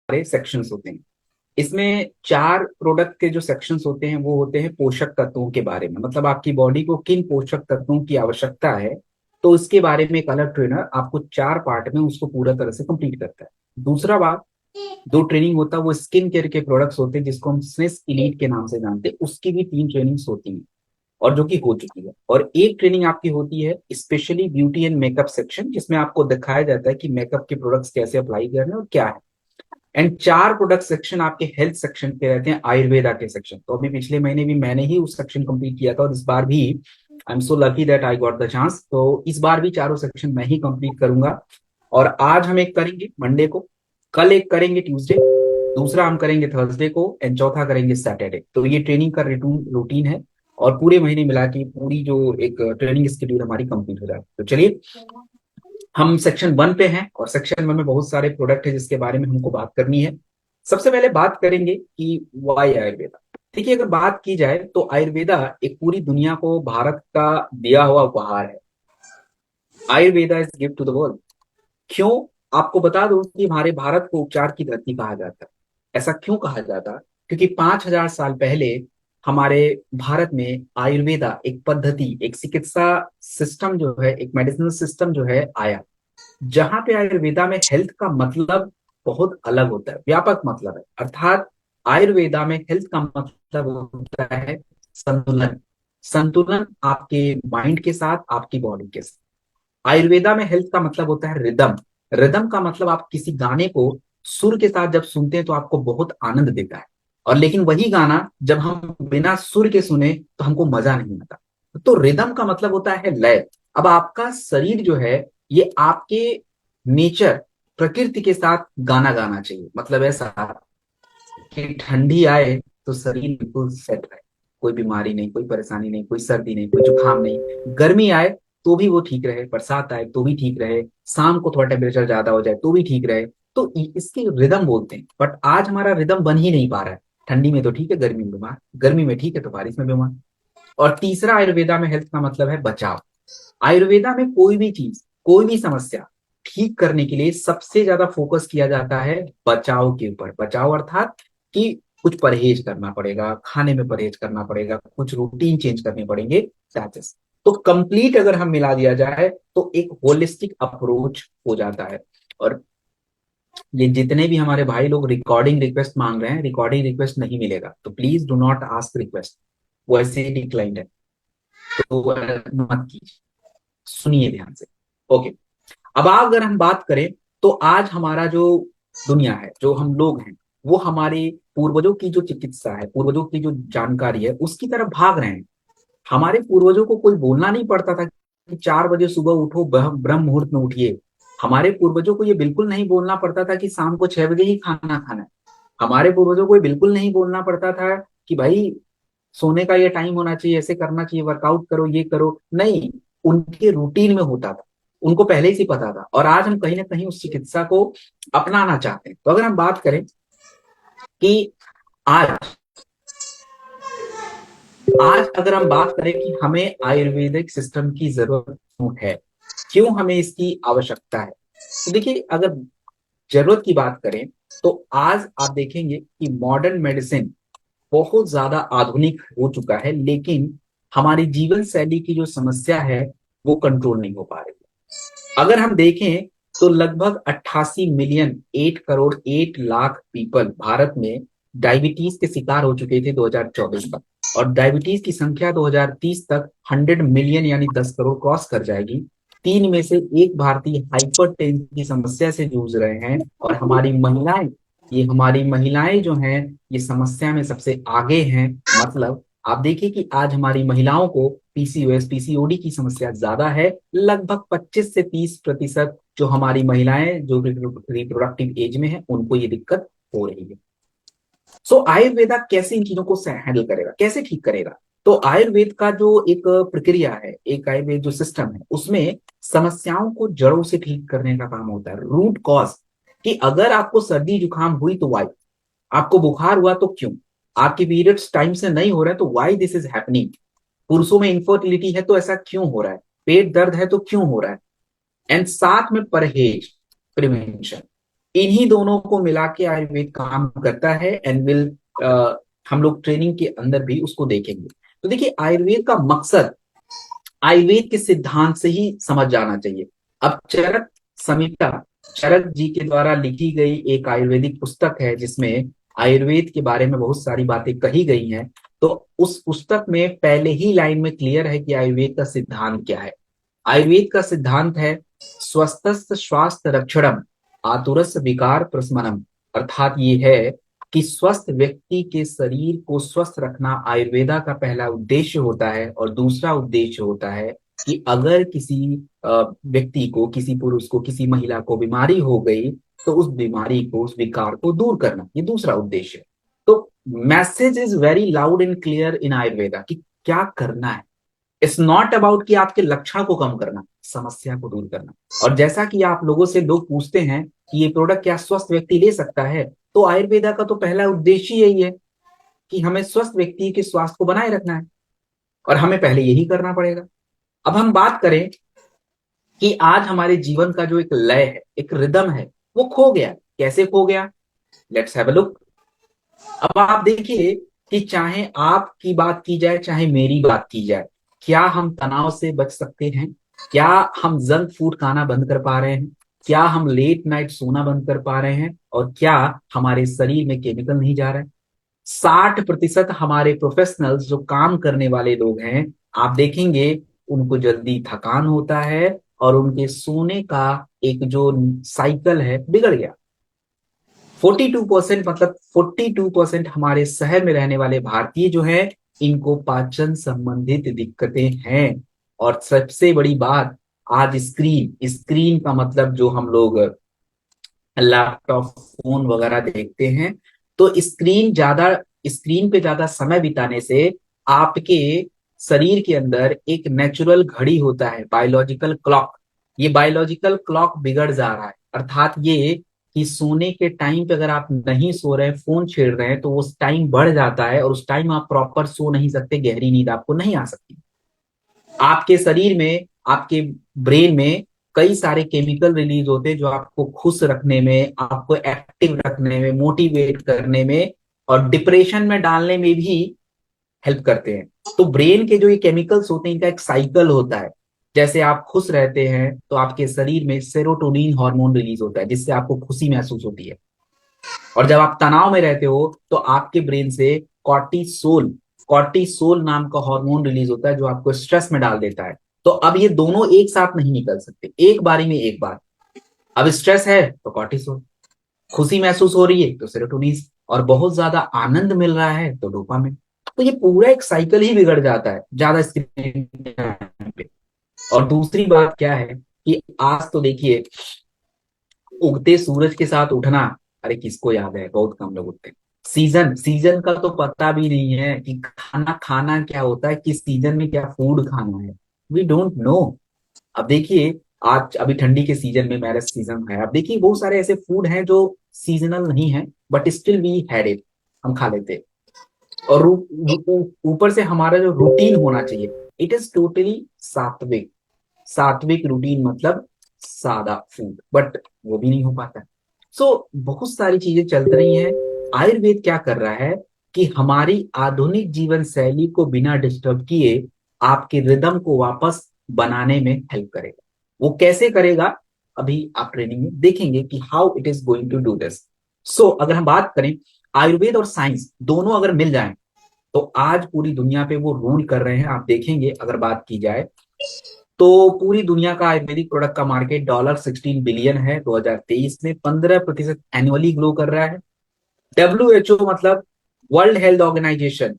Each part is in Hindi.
सेक्शंस होते हैं। इसमें 4 प्रोडक्ट के जो सेक्शंस होते हैं वो होते हैं पोषक तत्वों के बारे में, मतलब आपकी बॉडी को किन पोषक तत्वों की आवश्यकता है। तो इसके बारे में एक अलग ट्रेनर आपको 4 पार्ट में उसको पूरा तरह से कंप्लीट करता है। दूसरा बात, दो ट्रेनिंग होता है वो स्किन केयर के प्रोडक्ट्स होते हैं जिसको हम स्विस इलीट के नाम से जानते हैं, उसकी भी 3 ट्रेनिंग्स होती हैं और जो कि हो चुकी है। और एक ट्रेनिंग आपकी होती है specially beauty and makeup section, जिसमें आपको दिखाया जाता है कि मेकअप के प्रोडक्ट्स कैसे अप्लाई करने और क्या है। एंड 4 प्रोडक्ट सेक्शन आपके हेल्थ सेक्शन के रहते हैं, आयुर्वेदा के सेक्शन। तो अभी पिछले महीने भी मैंने ही उस सेक्शन कंप्लीट किया था और इस बार भी I am so lucky that I got the chance, तो इस बार भी चारों सेक्शन मैं ही कंप्लीट करूंगा। और आज हम एक करेंगे मंडे को, कल एक करेंगे ट्यूसडे, दूसरा हम करेंगे थर्सडे को एंड चौथा करेंगे सैटरडे। तो ये ट्रेनिंग का रूटीन है और पूरे महीने मिला के पूरी जो एक ट्रेनिंग स्केड्यूल हमारी कंप्लीट हो जाए। तो चलिए, हम सेक्शन 1 पे हैं और सेक्शन 1 में बहुत सारे प्रोडक्ट है जिसके बारे में हमको बात करनी है। सबसे पहले बात करेंगे कि वाई आयुर्वेदा। देखिए, अगर बात की जाए तो आयुर्वेदा एक पूरी दुनिया को भारत का दिया हुआ उपहार है। Ayurveda is gift to the world. क्यों? आपको बता दूं कि हमारे भारत को उपचार की धरती कहा जाता है। ऐसा क्यों कहा जाता? क्योंकि 5,000 साल पहले हमारे भारत में आयुर्वेदा एक पद्धति, एक चिकित्सा सिस्टम जो है, एक मेडिसिनल सिस्टम जो है आया, जहां पे आयुर्वेदा में हेल्थ का मतलब बहुत अलग होता है, व्यापक मतलब है। अर्थात आयुर्वेदा में हेल्थ का मतलब होता है संतुलन। संतुलन आपके माइंड के साथ, आपकी बॉडी के साथ। आयुर्वेदा में हेल्थ का मतलब होता है रिदम। रिदम का मतलब आप किसी गाने को सुर के साथ जब सुनते हैं तो आपको बहुत आनंद देता है, और लेकिन वही गाना जब हम बिना सुर के सुने तो हमको मजा नहीं आता। तो रिदम का मतलब होता है लय। अब आपका शरीर जो है, ये आपके नेचर, प्रकृति के साथ गाना गाना चाहिए। मतलब ऐसा कि ठंडी आए तो शरीर बिल्कुल सेट रहे, कोई बीमारी नहीं, कोई परेशानी नहीं, कोई सर्दी नहीं, कोई जुकाम नहीं। गर्मी आए तो भी वो ठीक रहे, बरसात आए तो भी ठीक रहे, शाम को थोड़ा टेम्परेचर ज्यादा हो जाए तो भी ठीक रहे। तो इसकी रिदम बोलते हैं। बट आज हमारा रिदम बन ही नहीं पा रहा है। ठंडी में तो ठीक है, गर्मी में बीमार, गर्मी में ठीक है तो बारिश में बीमार। और तीसरा, आयुर्वेदा में हेल्थ का मतलब है बचाव। आयुर्वेदा में कोई भी चीज, कोई भी समस्या ठीक करने के लिए सबसे ज्यादा फोकस किया जाता है बचाव के ऊपर। बचाव अर्थात कि कुछ परहेज करना पड़ेगा, खाने में परहेज करना पड़ेगा, कुछ रूटीन चेंज करने पड़ेंगे, दैट्स। तो कंप्लीट अगर हम मिला दिया जाए तो एक होलिस्टिक अप्रोच हो जाता है। और ये जितने भी हमारे भाई लोग रिकॉर्डिंग रिक्वेस्ट मांग रहे हैं, रिकॉर्डिंग रिक्वेस्ट नहीं मिलेगा, तो please do not ask request, वो ऐसे ही डिक्लाइंड है, तो मत कीजिए, सुनिए ध्यान से। ओके, अब अगर हम बात करें तो आज हमारा जो दुनिया है, जो हम लोग हैं, वो हमारे पूर्वजों की जो चिकित्सा है, पूर्वजों की जो जानकारी है, उसकी तरफ भाग रहे हैं। हमारे पूर्वजों को कोई बोलना नहीं पड़ता था कि 4 बजे सुबह उठो, ब्रह्म मुहूर्त में उठिए। हमारे पूर्वजों को ये बिल्कुल नहीं बोलना पड़ता था कि शाम को 6 बजे ही खाना खाना है। हमारे पूर्वजों को ये बिल्कुल नहीं बोलना पड़ता था कि भाई सोने का ये टाइम होना चाहिए, ऐसे करना चाहिए, वर्कआउट करो, ये करो, नहीं। उनके रूटीन में होता था, उनको पहले से पता था। और आज हम कहीं ना कहीं उस चिकित्सा को अपनाना चाहते हैं। तो अगर हम बात करें कि आज आज अगर हम बात करें कि हमें आयुर्वेदिक सिस्टम की जरूरत क्यों है, क्यों हमें इसकी आवश्यकता है, तो देखिए, अगर जरूरत की बात करें तो आज आप देखेंगे कि मॉडर्न मेडिसिन बहुत ज्यादा आधुनिक हो चुका है, लेकिन हमारी जीवन शैली की जो समस्या है वो कंट्रोल नहीं हो पा रही है। अगर हम देखें तो लगभग 88 मिलियन, 8 करोड़, 8 लाख पीपल भारत में डायबिटीज के शिकार हो चुके थे 2024 तक। और डायबिटीज की संख्या 2030 तक 100 मिलियन यानी 10 करोड़ क्रॉस कर जाएगी। 3 में से एक भारतीय हाइपरटेंशन की समस्या से जूझ रहे हैं। और हमारी महिलाएं, ये हमारी महिलाएं जो हैं, ये समस्या में सबसे आगे हैं। मतलब आप देखिए कि आज हमारी महिलाओं को पीसीओएस, पीसीओडी की समस्या ज्यादा है। लगभग 25 से 30% जो हमारी महिलाएं जो रिप्रोडक्टिव एज में है, उनको ये दिक्कत हो रही है। सो आयुर्वेदा कैसे इन चीजों को हैंडल करेगा, कैसे ठीक करेगा? तो आयुर्वेद का जो एक प्रक्रिया है, एक आयुर्वेद जो सिस्टम है, उसमें समस्याओं को जड़ों से ठीक करने का काम होता है, रूट कॉज। कि अगर आपको सर्दी जुकाम हुई तो वाई, आपको बुखार हुआ तो क्यों, आपकी पीरियड्स टाइम से नहीं हो रहा है तो वाई दिस इज हैपनिंग, पुरुषों में इनफर्टिलिटी है तो ऐसा क्यों हो रहा है, पेट दर्द है तो क्यों हो रहा है। एंड साथ में परहेज, प्रिवेंशन, इन्हीं दोनों को मिला के आयुर्वेद काम करता है, एंड विल हम लोग ट्रेनिंग के अंदर भी उसको देखेंगे। तो देखिए, आयुर्वेद का मकसद आयुर्वेद के सिद्धांत से ही समझ जाना चाहिए। अब चरक संहिता, चरक जी के द्वारा लिखी गई एक आयुर्वेदिक पुस्तक है जिसमें आयुर्वेद के बारे में बहुत सारी बातें कही गई हैं। तो उस पुस्तक में पहले ही लाइन में क्लियर है कि आयुर्वेद का सिद्धांत क्या है। आयुर्वेद का सिद्धांत है स्वस्थ स्वास्थ्य रक्षणम आतुरस विकार प्रशमनम। अर्थात ये है कि स्वस्थ व्यक्ति के शरीर को स्वस्थ रखना आयुर्वेदा का पहला उद्देश्य होता है, और दूसरा उद्देश्य होता है कि अगर किसी व्यक्ति को, किसी पुरुष को, किसी महिला को बीमारी हो गई तो उस बीमारी को, उस विकार को दूर करना, ये दूसरा उद्देश्य है। तो message is very loud and clear in Ayurveda कि क्या करना है। इट्स नॉट अबाउट कि आपके लक्षण को कम करना, समस्या को दूर करना। और जैसा कि आप लोगों से लोग पूछते हैं कि ये प्रोडक्ट क्या स्वस्थ व्यक्ति ले सकता है, तो आयुर्वेदा का तो पहला उद्देश्य ही यही है कि हमें स्वस्थ व्यक्ति के स्वास्थ्य को बनाए रखना है, और हमें पहले यही करना पड़ेगा। अब हम बात करें कि आज हमारे जीवन का जो एक लय है, एक रिदम है, वो खो गया। कैसे खो गया? Let's have a look. अब आप देखिए कि चाहे आपकी बात की जाए, चाहे मेरी बात की जाए, क्या हम तनाव से बच सकते हैं? क्या हम जंक फूड खाना बंद कर पा रहे हैं? क्या हम लेट नाइट सोना बंद कर पा रहे हैं? और क्या हमारे शरीर में केमिकल नहीं जा रहा है? 60% हमारे प्रोफेशनल्स जो काम करने वाले लोग हैं, आप देखेंगे उनको जल्दी थकान होता है, और उनके सोने का एक जो साइकिल है बिगड़ गया। 42%, मतलब 42% हमारे शहर में रहने वाले भारतीय जो हैं, इनको पाचन संबंधित दिक्कतें हैं। और सबसे बड़ी बात, आज स्क्रीन स्क्रीन का मतलब जो हम लोग लैपटॉप फोन वगैरह देखते हैं, तो स्क्रीन पे ज्यादा समय बिताने से आपके शरीर के अंदर एक नेचुरल घड़ी होता है, बायोलॉजिकल क्लॉक। ये बायोलॉजिकल क्लॉक बिगड़ जा रहा है। अर्थात ये कि सोने के टाइम पे अगर आप नहीं सो रहे हैं, फोन छेड़ रहे हैं, तो उस टाइम बढ़ जाता है, और उस टाइम आप प्रॉपर सो नहीं सकते, गहरी नींद आपको नहीं आ सकती। आपके शरीर में, आपके ब्रेन में कई सारे केमिकल रिलीज होते हैं जो आपको खुश रखने में, आपको एक्टिव रखने में, मोटिवेट करने में, और डिप्रेशन में डालने में भी हेल्प करते हैं। तो ब्रेन के जो ये केमिकल्स होते हैं, इनका एक साइकिल होता है। जैसे आप खुश रहते हैं तो आपके शरीर में सेरोटोनिन हार्मोन रिलीज होता है, जिससे आपको खुशी महसूस होती है। और जब आप तनाव में रहते हो तो आपके ब्रेन से कॉर्टिसोल कॉर्टिसोल नाम का हार्मोन रिलीज होता है, जो आपको स्ट्रेस में डाल देता है। तो अब ये दोनों एक साथ नहीं निकल सकते, एक बारी में एक बार। अब स्ट्रेस है तो कॉर्टिसोल, खुशी महसूस हो रही है तो सेरोटोनिन, और बहुत ज्यादा आनंद मिल रहा है तो डोपामिन। तो ये पूरा एक साइकिल ही बिगड़ जाता है ज्यादा स्क्रीन टाइम पे। और दूसरी बात क्या है कि आज तो देखिए, उगते सूरज के साथ उठना, अरे किसको याद है? बहुत कम लोग उठते हैं। सीजन सीजन का तो पता भी नहीं है कि खाना खाना क्या होता है, किस सीजन में क्या फूड खाना है। We don't know. अब देखिए, आज अभी ठंडी के सीजन में मैरिज सीजन है, अब देखिए बहुत सारे ऐसे फूड हैं जो सीजनल नहीं है, but still we had it, हम खा लेते हैं। और ऊपर से हमारा जो रूटीन होना चाहिए, इट इज टोटली सात्विक। सात्विक रूटीन मतलब सादा फूड, बट वो भी नहीं हो पाता है। सो बहुत सारी चीजें चल रही हैं। आयुर्वेद क्या कर रहा है कि हमारी आधुनिक जीवन शैली को बिना डिस्टर्ब किए आपके रिदम को वापस बनाने में हेल्प करेगा। वो कैसे करेगा, अभी आप ट्रेनिंग में देखेंगे कि how it is going to do this. So अगर हम बात करें, आयुर्वेद और साइंस दोनों अगर मिल जाएं, तो आज पूरी दुनिया पे वो रूल कर रहे हैं। आप देखेंगे, अगर बात की जाए तो पूरी दुनिया का आयुर्वेदिक प्रोडक्ट का मार्केट $16 बिलियन है 2023 में, 15% एनुअली ग्रो कर रहा है। WHO मतलब वर्ल्ड हेल्थ ऑर्गेनाइजेशन,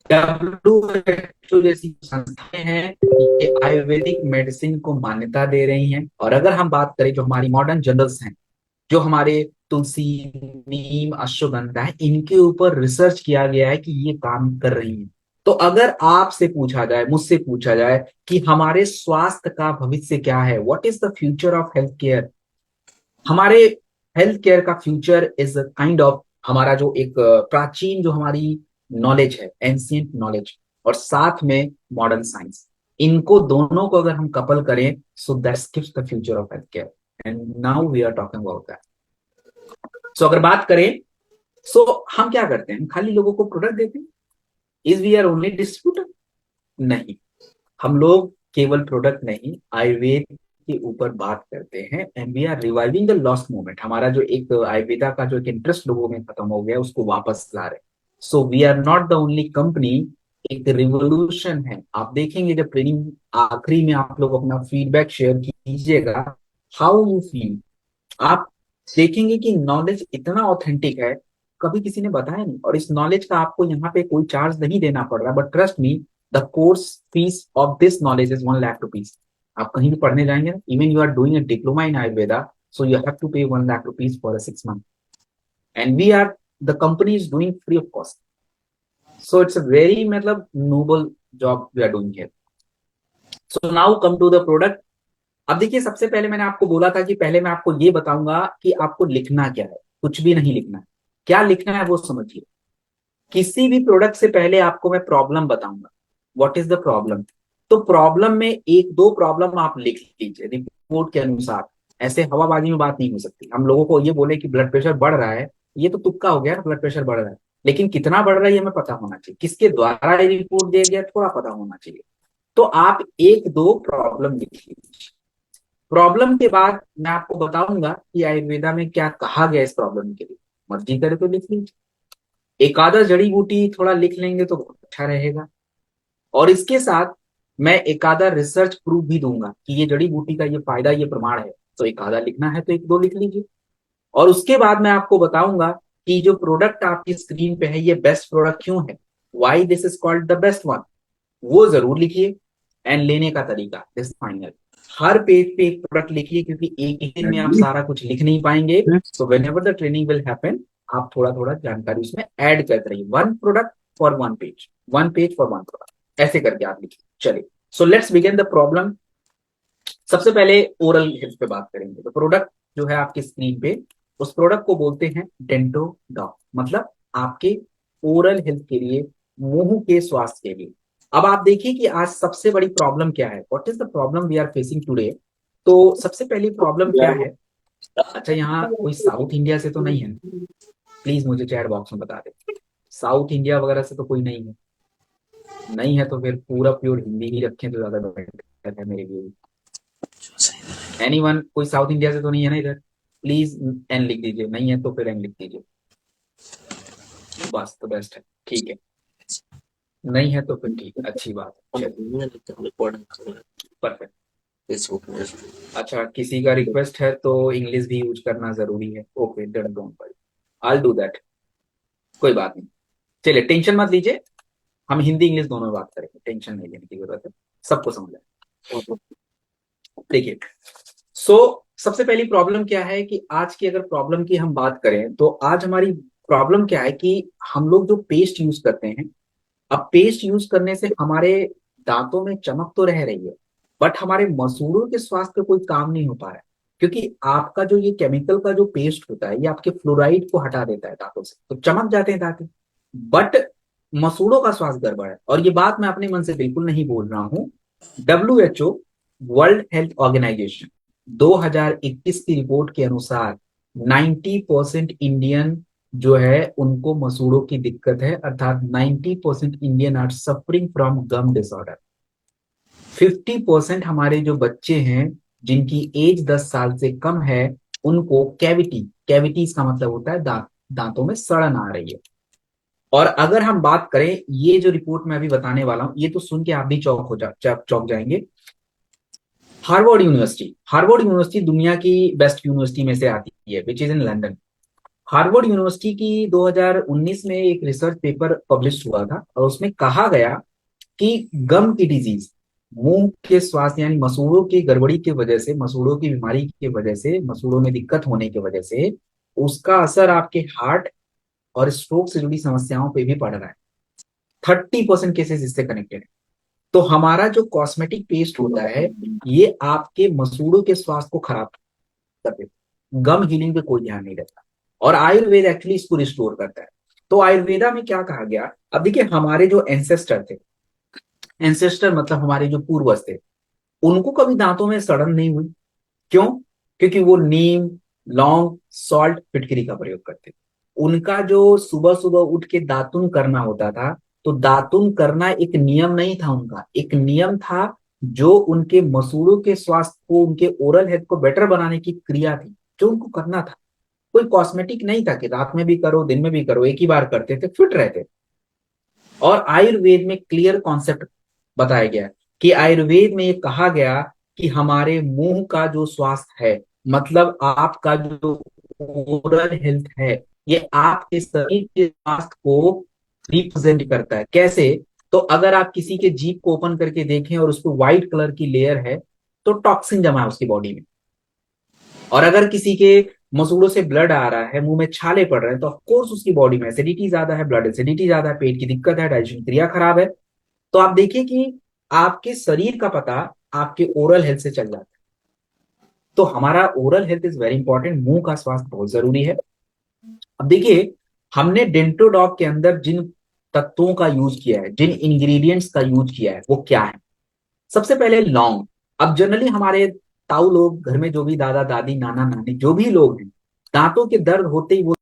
WHO जैसी संस्थाएं हैं, ये आयुर्वेदिक मेडिसिन को मान्यता दे रही हैं। और अगर हम बात करें जो हमारी मॉडर्न जनरल्स हैं, जो हमारे तुलसी, नीम, अश्वगंधा है, इनके ऊपर रिसर्च किया गया है कि ये काम कर रही है। तो अगर आपसे पूछा जाए, मुझसे पूछा जाए कि हमारे स्वास्थ्य का भविष्य क्या है, what is the future of health care, हमारे हेल्थ केयर का फ्यूचर इज काइंड ऑफ हमारा जो एक प्राचीन जो हमारी नॉलेज है, एंशियंट नॉलेज, और साथ में मॉडर्न साइंस, इनको दोनों को अगर हम कपल करें, so that's gives the future of health care. And now we are talking about that. So अगर बात करें, सो हम क्या करते हैं, हम खाली लोगों को प्रोडक्ट देते हैं? Is we are only distributor? नहीं, हम लोग केवल प्रोडक्ट नहीं, आयुर्वेद के ऊपर बात करते हैं, and we are reviving the lost moment. हमारा जो एक आयुर्वेदा का जो एक इंटरेस्ट लोगों में खत्म हो गया, उसको वापस ला रहे हैं। So we are not the only company, एक रिवोल्यूशन है। आप देखेंगे जब ट्रेनिंग आखिरी में आप लोग अपना फीडबैक शेयर कीजिएगा, हाउ यू फील, आप देखेंगे कि नॉलेज इतना ऑथेंटिक है, कभी किसी ने बताया नहीं, और इस नॉलेज का आपको यहाँ पे कोई चार्ज नहीं देना पड़ रहा। But trust me, the course fees of this knowledge is 1 lakh rupees. आप कहीं भी पढ़ने जाएंगे ना, even you are doing a diploma in Ayurveda, so you have to pay 1 lakh rupees for a 6 month, and we are, the company is doing free of cost. So it's a very मतलब noble job we are doing here. So now come to the product. अब देखिए, सबसे पहले मैंने आपको बोला था कि पहले मैं आपको ये बताऊंगा कि आपको लिखना क्या है। कुछ भी नहीं लिखना है, क्या लिखना है वो समझिए। किसी भी प्रोडक्ट से पहले आपको मैं प्रॉब्लम बताऊंगा, व्हाट इज द प्रॉब्लम। तो प्रॉब्लम में एक दो प्रॉब्लम आप लिख लीजिए रिपोर्ट के अनुसार। ऐसे हवाबाजी में बात नहीं हो सकती। हम लोगों को ये बोले कि ब्लड प्रेशर बढ़ रहा है, ये तो तुक्का हो गया ना, ब्लड प्रेशर बढ़ रहा है, लेकिन कितना बढ़ रहा है ये हमें पता होना चाहिए, किसके द्वारा ये रिपोर्ट दिया गया थोड़ा पता होना चाहिए। तो आप एक दो प्रॉब्लम लिख लीजिए। प्रॉब्लम के बाद मैं आपको बताऊंगा कि आयुर्वेदा में क्या कहा गया इस प्रॉब्लम के लिए। मर्जी करे तो लिख लीजिए, एक आधा जड़ी बूटी थोड़ा लिख लेंगे तो अच्छा रहेगा। और इसके साथ मैं एक आधा रिसर्च प्रूफ भी दूंगा कि ये जड़ी बूटी का ये फायदा, ये प्रमाण है। तो एक आधा लिखना है तो एक दो लिख लीजिए। और उसके बाद मैं आपको बताऊंगा कि जो प्रोडक्ट आपकी स्क्रीन पे है ये बेस्ट प्रोडक्ट क्यों है, why this is called the best one, वो जरूर लिखिए। एंड लेने का तरीका दिस फाइनल, हर पेज पे एक प्रोडक्ट लिखिए, क्योंकि एक ही दिन में आप सारा कुछ लिख नहीं पाएंगे। So when ever the training will happen, आप थोड़ा थोड़ा जानकारी उसमें ऐड करते रहिए। 1 product for 1 page, 1 page for 1 product, ऐसे करके आप लिखिए। चलिए, so let's begin the problem. सबसे पहले ओरल हेल्थ पे बात करेंगे। तो प्रोडक्ट जो है आपकी स्क्रीन पे, उस प्रोडक्ट को बोलते हैं डेंटो डॉक, मतलब आपके ओरल हेल्थ के लिए, मुंह के स्वास्थ्य के लिए। अब आप देखिए कि आज सबसे बड़ी प्रॉब्लम क्या है, what is the problem we are facing today. तो सबसे पहली प्रॉब्लम क्या है। अच्छा, यहाँ कोई साउथ इंडिया से तो नहीं है ना? प्लीज मुझे चैट बॉक्स में बता दे, साउथ इंडिया वगैरह से तो कोई नहीं है? नहीं है तो फिर पूरा प्योर हिंदी ही रखें तो ज्यादा बेटर है मेरे लिए। एनीवन, कोई साउथ इंडिया से तो नहीं है ना इधर? प्लीज एन लिख दीजिए, नहीं है तो फिर एन लिख दीजिए, बस तो बेस्ट है, ठीक है। नहीं है तो फिर ठीक है, अच्छी बात है, चलिए परफेक्ट। अच्छा, किसी का रिक्वेस्ट है तो इंग्लिश भी यूज करना जरूरी है, okay done, don't worry, I do that, कोई बात नहीं। चलिए टेंशन मत लीजिए, हम हिंदी इंग्लिश दोनों में बात करेंगे, टेंशन नहीं लेने की जरूरत है, सबको समझ आए। देखिए, सो सबसे पहली प्रॉब्लम क्या है कि आज की अगर प्रॉब्लम की हम बात करें तो आज हमारी प्रॉब्लम क्या है कि हम लोग जो पेस्ट यूज करते हैं, अब पेस्ट यूज करने से हमारे दांतों में चमक तो रह रही है, बट हमारे मसूड़ों के स्वास्थ्य पे कोई काम नहीं हो पा रहा है। क्योंकि आपका जो ये केमिकल का जो पेस्ट होता है, ये आपके फ्लोराइड को हटा देता है दांतों से, तो चमक जाते हैं दांत, बट मसूड़ों का स्वास्थ्य गड़बड़ है। और ये बात मैं अपने मन से बिल्कुल नहीं बोल रहा हूँ। WHO, वर्ल्ड हेल्थ ऑर्गेनाइजेशन, 2021 की रिपोर्ट के अनुसार 90% इंडियन जो है उनको मसूड़ों की दिक्कत है, अर्थात 90% Indian are suffering from gum disorder. 50% हमारे जो बच्चे हैं जिनकी एज 10 साल से कम है, उनको कैविटीज का मतलब होता है दांतों में सड़न आ रही है। और अगर हम बात करें, ये जो रिपोर्ट मैं अभी बताने वाला हूं, ये तो सुन के आप भी चौंक जाएंगे। हार्वर्ड यूनिवर्सिटी दुनिया की बेस्ट यूनिवर्सिटी में से आती है, which is in London. Harvard university की 2019 में एक रिसर्च पेपर पब्लिश हुआ था, और उसमें कहा गया कि गम की डिजीज, मुंह के स्वास्थ्य यानी मसूड़ों की गड़बड़ी की वजह से, मसूड़ों की बीमारी की वजह से, मसूड़ों में दिक्कत होने की वजह से, उसका असर आपके हार्ट और स्ट्रोक से जुड़ी समस्याओं पे भी पड़ रहा है। 30% केसेस इससे कनेक्टेड है। तो हमारा जो कॉस्मेटिक पेस्ट होता है, ये आपके मसूड़ों के स्वास्थ्य को खराब कर देता है, गम हीलिंग पे कोई ध्यान नहीं देता। और आयुर्वेद एक्चुअली इसको रिस्टोर करता है। तो आयुर्वेदा में क्या कहा गया, अब देखिए हमारे जो एंसेस्टर थे, एंसेस्टर मतलब हमारे जो पूर्वज थे, उनको कभी दांतों में सड़न नहीं हुई। क्यों? क्योंकि वो नीम, लौंग, सॉल्ट, फिटकरी का प्रयोग करते थे। उनका जो सुबह सुबह उठ के दातुन करना होता था, तो दातुन करना एक नियम नहीं था, उनका एक नियम था, जो उनके मसूड़ों के स्वास्थ्य को, उनके ओरल हेल्थ को बेटर बनाने की क्रिया थी, जो उनको करना था। कोई कॉस्मेटिक नहीं था कि रात में भी करो दिन में भी करो, एक ही बार करते थे, फिट रहते थे। और आयुर्वेद में क्लियर कॉन्सेप्ट बताया गया है कि आयुर्वेद में ये कहा गया कि हमारे मुंह का जो स्वास्थ्य है, मतलब आपका जो ओरल हेल्थ है, ये आपके शरीर के स्वास्थ्य को रिप्रेजेंट करता है। कैसे? तो अगर आप किसी के जीभ को ओपन करके देखें और उस पर व्हाइट कलर की लेयर है, तो टॉक्सिन जमा है उसकी बॉडी में। और अगर किसी के मसूड़ों से ब्लड आ रहा है, मुंह में छाले पड़ रहे हैं, तो ऑफकोर्स उसकी बॉडी में एसिडिटी ज्यादा है, ब्लड एसिडिटी ज्यादा है, पेट की दिक्कत है, डाइजेशन क्रिया खराब है। तो आप देखिए कि आपके शरीर का पता आपके ओरल हेल्थ से चल जाता है। तो हमारा oral health is very important, मुंह का स्वास्थ्य बहुत जरूरी है। अब देखिए, हमने डेंटोडॉग के अंदर जिन तत्वों का यूज किया है, जिन इंग्रेडिएंट्स का यूज किया है, वो क्या है? सबसे पहले लौंग। अब जनरली हमारे ताऊ लोग घर में, जो भी दादा दादी नाना नानी जो भी लोग हैं, दांतों के दर्द होते ही वो